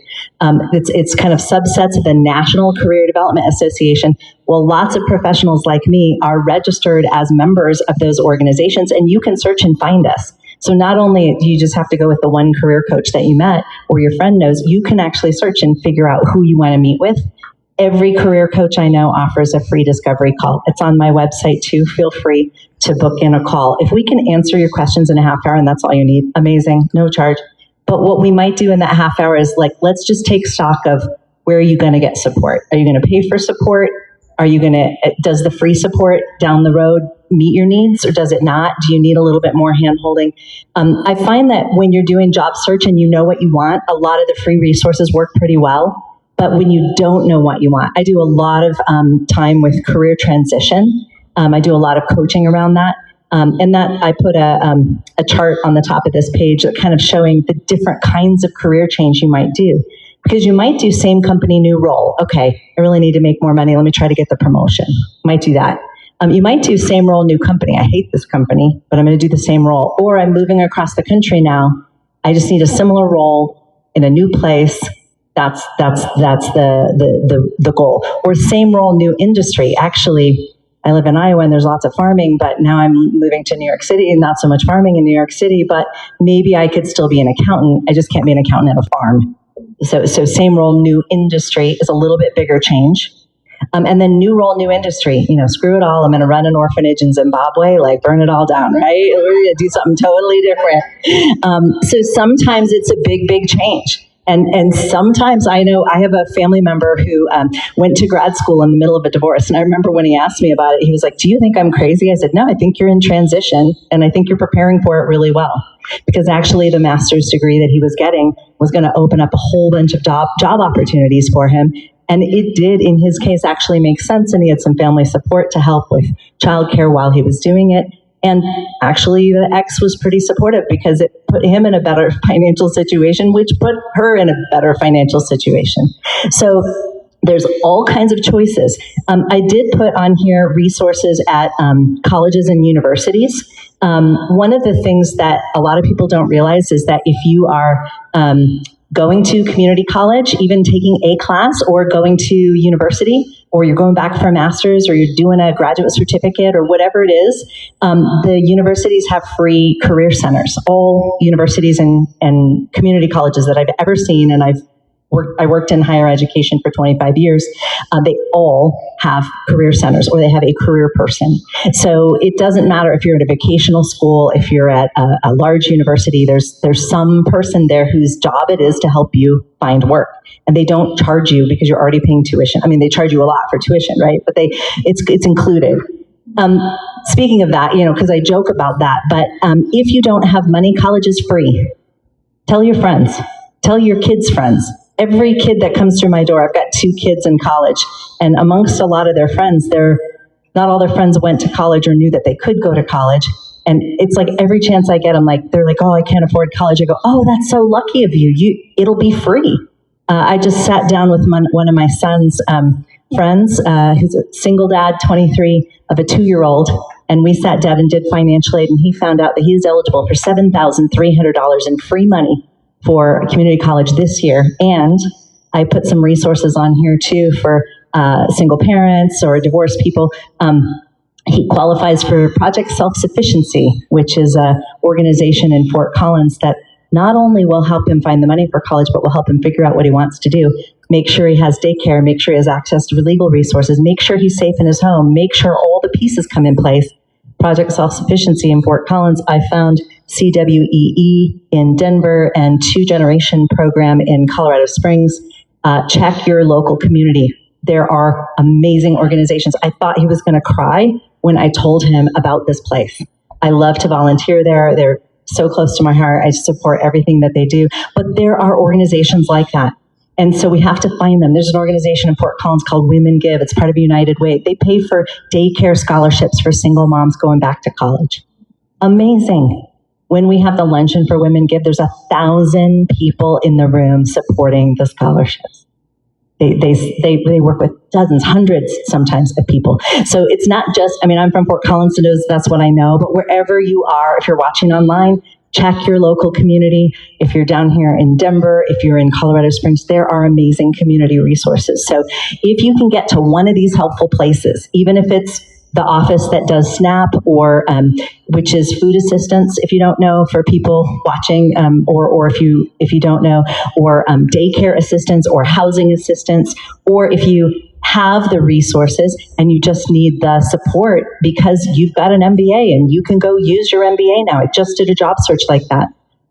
It's kind of subsets of the National Career Development Association. Well, lots of professionals like me are registered as members of those organizations, and you can search and find us. So not only do you just have to go with the one career coach that you met or your friend knows, you can actually search and figure out who you want to meet with. Every career coach I know offers a free discovery call. It's on my website too. Feel free to book in a call. If we can answer your questions in a half hour and that's all you need, amazing, no charge. But what we might do in that half hour is let's just take stock of where are you going to get support? Are you going to pay for support? Does the free support down the road meet your needs or does it not? Do you need a little bit more hand-holding? I find that when you're doing job search and you know what you want, a lot of the free resources work pretty well. But when you don't know what you want, I do a lot of time with career transition. I do a lot of coaching around that. And that I put a chart on the top of this page that kind of showing the different kinds of career change you might do. Because you might do same company, new role. Okay, I really need to make more money. Let me try to get the promotion. Might do that. You might do same role, new company. I hate this company, but I'm going to do the same role. Or I'm moving across the country now. I just need a similar role in a new place. That's the goal. Or same role, new industry. Actually, I live in Iowa and there's lots of farming, but now I'm moving to New York City and not so much farming in New York City, but maybe I could still be an accountant. I just can't be an accountant at a farm. So same role, new industry is a little bit bigger change. And then new role, new industry. Screw it all. I'm going to run an orphanage in Zimbabwe, burn it all down, right? We're going to do something totally different. So sometimes it's a big, big change. And sometimes I know I have a family member who went to grad school in the middle of a divorce. And I remember when he asked me about it, he was like, do you think I'm crazy? I said, no, I think you're in transition and I think you're preparing for it really well. Because actually the master's degree that he was getting was going to open up a whole bunch of job opportunities for him. And it did, in his case, actually make sense. And he had some family support to help with childcare while he was doing it. And actually, the ex was pretty supportive because it put him in a better financial situation, which put her in a better financial situation. So there's all kinds of choices. I did put on here resources at colleges and universities. One of the things that a lot of people don't realize is that if you are going to community college, even taking a class, or going to university, or you're going back for a master's, or you're doing a graduate certificate, or whatever it is, the universities have free career centers. All universities and community colleges that I've ever seen, and I worked in higher education for 25 years, they all have career centers, or they have a career person. So it doesn't matter if you're at a vocational school, if you're at a large university, there's some person there whose job it is to help you find work. And they don't charge you because you're already paying tuition. I mean, they charge you a lot for tuition, right? But it's included. Speaking of that, because I joke about that, but if you don't have money, college is free. Tell your friends. Tell your kids' friends. Every kid that comes through my door, I've got 2 kids in college, and amongst a lot of their friends, not all their friends went to college or knew that they could go to college. And it's like every chance I get, they're like, oh, I can't afford college. I go, oh, that's so lucky of you. It'll be free. I just sat down with one of my son's friends, who's a single dad, 23, of a 2-year-old, and we sat down and did financial aid, and he found out that he's eligible for $7,300 in free money for community college this year. And I put some resources on here too for single parents or divorced people. He qualifies for Project Self-Sufficiency, which is an organization in Fort Collins that not only will help him find the money for college, but will help him figure out what he wants to do. Make sure he has daycare, make sure he has access to legal resources, make sure he's safe in his home, make sure all the pieces come in place. Project Self-Sufficiency in Fort Collins. I found CDRE in Denver and 2Generation program in Colorado Springs. Check your local community. There are amazing organizations. I thought he was going to cry when I told him about this place. I love to volunteer there. They're so close to my heart. I support everything that they do. But there are organizations like that. And so we have to find them. There's an organization in Fort Collins called Women Give. It's part of United Way. They pay for daycare scholarships for single moms going back to college. Amazing. When we have the luncheon for Women Give, there's 1,000 people in the room supporting the scholarships. They work with dozens, hundreds sometimes of people. So it's not just, I'm from Fort Collins, so that's what I know, but wherever you are, if you're watching online, check your local community. If you're down here in Denver, if you're in Colorado Springs, there are amazing community resources. So if you can get to one of these helpful places, even if it's the office that does SNAP, or which is food assistance, if you don't know, for people watching, or if you don't know, or daycare assistance or housing assistance, or if you have the resources and you just need the support because you've got an MBA and you can go use your MBA now. I just did a job search like that.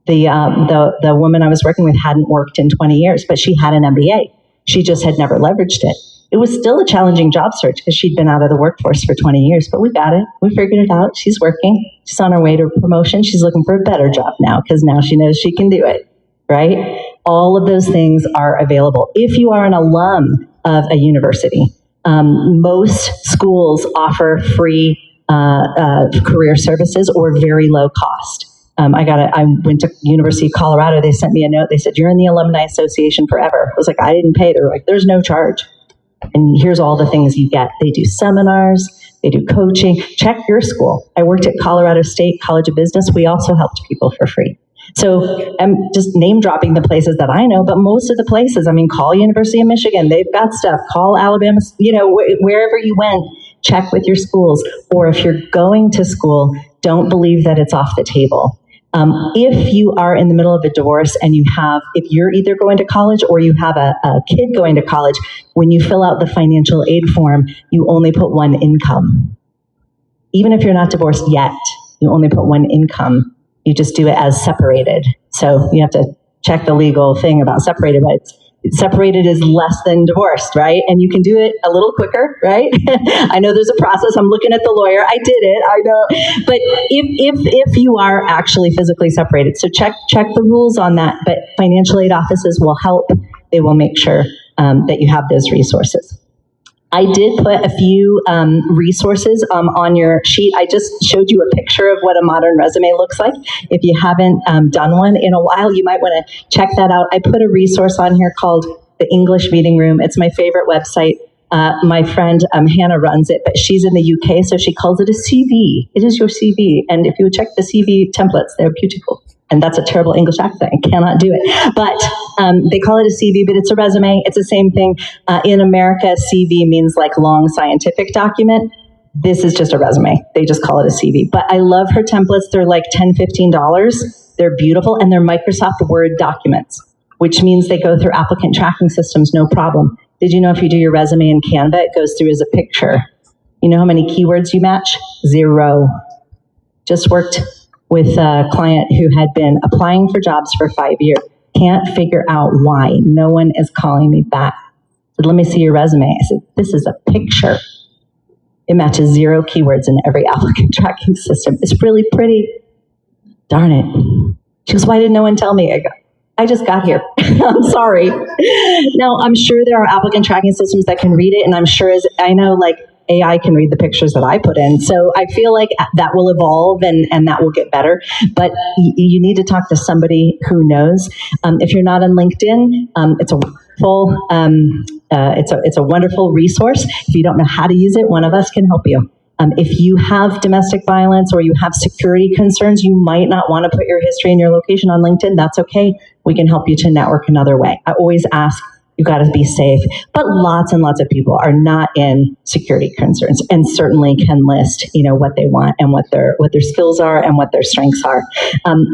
The woman I was working with hadn't worked in 20 years, but she had an MBA. She just had never leveraged it. It was still a challenging job search because she'd been out of the workforce for 20 years, but we got it. We figured it out. She's working. She's on her way to promotion. She's looking for a better job now because now she knows she can do it, right? All of those things are available. If you are an alum of a university, most schools offer free career services or very low cost. I went to University of Colorado. They sent me a note. They said, you're in the Alumni Association forever. I was like, I didn't pay. They were like, there's no charge. And here's all the things you get. They do seminars, they do coaching. Check your school. I worked at Colorado State College of Business. We also helped people for free. So I'm just name dropping the places that I know, but most of the places, call University of Michigan. They've got stuff. Call Alabama, wherever you went, check with your schools. Or if you're going to school, don't believe that it's off the table. If you are in the middle of a divorce and if you're either going to college or you have a kid going to college, when you fill out the financial aid form, you only put one income. Even if you're not divorced yet, you only put one income. You just do it as separated. So you have to check the legal thing about separated, but separated is less than divorced, right? And you can do it a little quicker, right? I know there's a process. I'm looking at the lawyer. I did it. I know. But if you are actually physically separated, so check the rules on that. But financial aid offices will help. They will make sure that you have those resources. I did put a few resources on your sheet. I just showed you a picture of what a modern resume looks like. If you haven't done one in a while, you might want to check that out. I put a resource on here called the English Meeting Room. It's my favorite website. My friend Hannah runs it, but she's in the UK, so she calls it a CV. It is your CV. And if you check the CV templates, they're beautiful. And that's a terrible English accent. I cannot do it. But they call it a CV, but it's a resume. It's the same thing. In America, CV means like long scientific document. This is just a resume. They just call it a CV. But I love her templates. They're like $10, $15. They're beautiful, and they're Microsoft Word documents, which means they go through applicant tracking systems, no problem. Did you know if you do your resume in Canva, it goes through as a picture? You know how many keywords you match? 0. Just worked with a client who had been applying for jobs for 5 years. Can't figure out why. No one is calling me back. I said, let me see your resume. I said, this is a picture. It matches 0 keywords in every applicant tracking system. It's really pretty. Darn it. She goes, why did no one tell me? I go, I just got here. I'm sorry. Now, I'm sure there are applicant tracking systems that can read it, and I'm sure, I know, like, AI can read the pictures that I put in. So I feel like that will evolve and that will get better. But you need to talk to somebody who knows. If you're not on LinkedIn, it's a full, it's a wonderful resource. If you don't know how to use it, one of us can help you. If you have domestic violence or you have security concerns, you might not want to put your history and your location on LinkedIn. That's okay. We can help you to network another way. I always ask, you got to be safe. But lots and lots of people are not in security concerns and certainly can list, what they want and what their skills are and what their strengths are.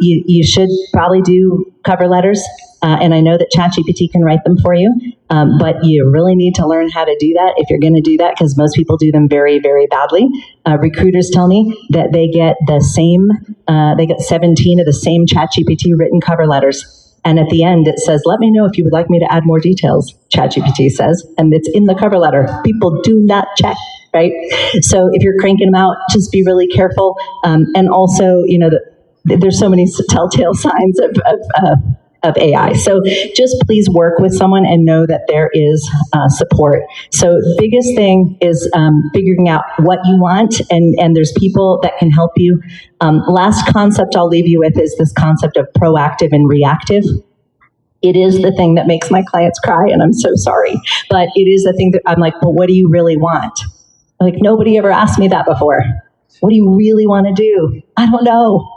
You should probably do cover letters. And I know that ChatGPT can write them for you, but you really need to learn how to do that if you're going to do that, because most people do them very, very badly. Recruiters tell me that they get they get 17 of the same ChatGPT written cover letters. And at the end, it says, let me know if you would like me to add more details, ChatGPT says, and it's in the cover letter. People do not check, right? So if you're cranking them out, just be really careful. And also, there's so many telltale signs of AI. So just please work with someone and know that there is support. So the biggest thing is figuring out what you want, and there's people that can help you. Last concept I'll leave you with is this concept of proactive and reactive. It is the thing that makes my clients cry, and I'm so sorry. But it is the thing that I'm like, well, what do you really want? Like, nobody ever asked me that before. What do you really want to do? I don't know.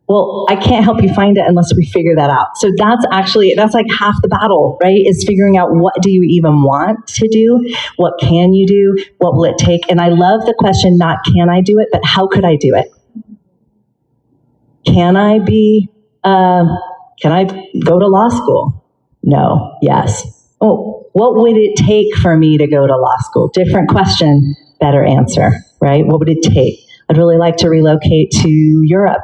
Well, I can't help you find it unless we figure that out. So that's like half the battle, right? Is figuring out, what do you even want to do? What can you do? What will it take? And I love the question, not can I do it, but how could I do it? Can I go to law school? No. Yes. Oh, what would it take for me to go to law school? Different question, better answer, right? What would it take? I'd really like to relocate to Europe.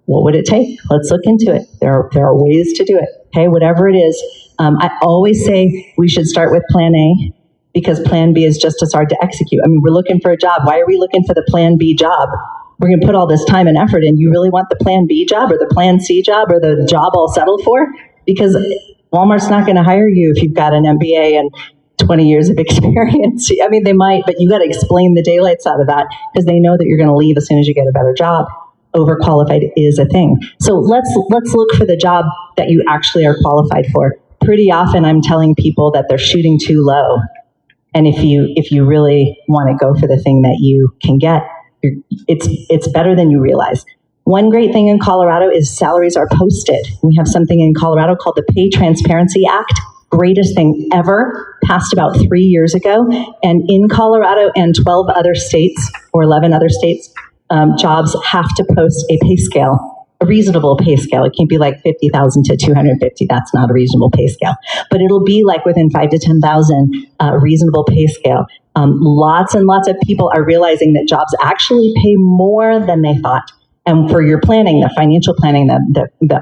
What would it take? Let's look into it. There are ways to do it. Okay, whatever it is. I always say we should start with plan A, because plan B is just as hard to execute. I mean, we're looking for a job. Why are we looking for the plan B job? We're going to put all this time and effort in. You really want the plan B job or the plan C job or the job I'll settle for? Because Walmart's not going to hire you if you've got an MBA and 20 years of experience. I mean, they might, but you got to explain the daylights out of that, because they know that you're going to leave as soon as you get a better job. Overqualified is a thing. So let's look for the job that you actually are qualified for. Pretty often I'm telling people that they're shooting too low. And if you really want to go for the thing that you can get, it's better than you realize. One great thing in Colorado is salaries are posted. We have something in Colorado called the Pay Transparency Act. Greatest thing ever, passed about 3 years ago. And in Colorado and 12 other states or 11 other states, jobs have to post a pay scale, a reasonable pay scale. It can't be like 50,000 to 250. That's not a reasonable pay scale. But it'll be like within 5 to 10,000 reasonable pay scale. Lots and lots of people are realizing that jobs actually pay more than they thought. And for your planning, the financial planning,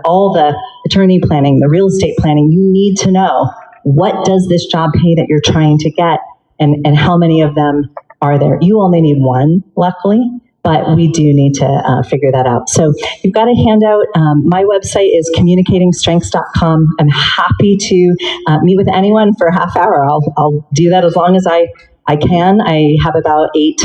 all the attorney planning, the real estate planning, you need to know, what does this job pay that you're trying to get, and how many of them are there? You only need one, luckily, but we do need to figure that out. So you've got a handout. My website is communicatingstrengths.com. I'm happy to meet with anyone for a half hour. I'll do that as long as I can. I have about 8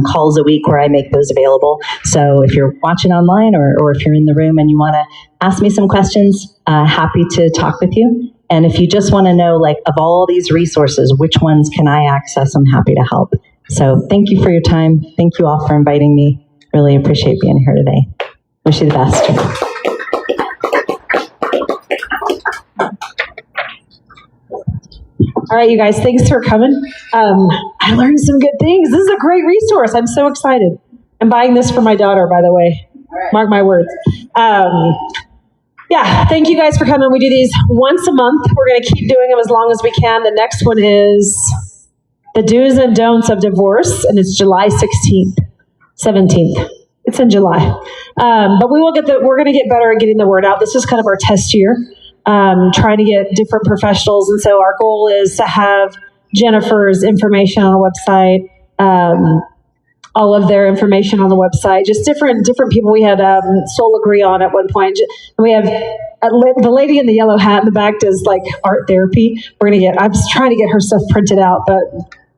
calls a week where I make those available. So if you're watching online or if you're in the room and you want to ask me some questions, happy to talk with you. And if you just want to know, like, of all these resources, which ones can I access, I'm happy to help. So thank you for your time. Thank you all for inviting me. Really appreciate being here today. Wish you the best. All right, you guys, thanks for coming. I learned some good things. This is a great resource. I'm so excited. I'm buying this for my daughter, by the way. Mark my words. Yeah, thank you guys for coming. We do these once a month. We're going to keep doing them as long as we can. The next one is the do's and don'ts of divorce, and it's July 17th. It's in July. But we're going to get better at getting the word out. This is kind of our test year, trying to get different professionals. And so our goal is to have Jennifer's information on the website, all of their information on the website, just different people. We had Soul Agree on at one point. And we have the lady in the yellow hat in the back does like art therapy. I'm just trying to get her stuff printed out, but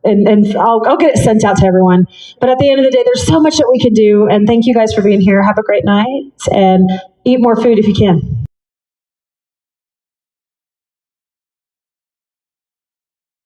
and I'll get it sent out to everyone. But at the end of the day, there's so much that we can do. And thank you guys for being here. Have a great night and eat more food if you can.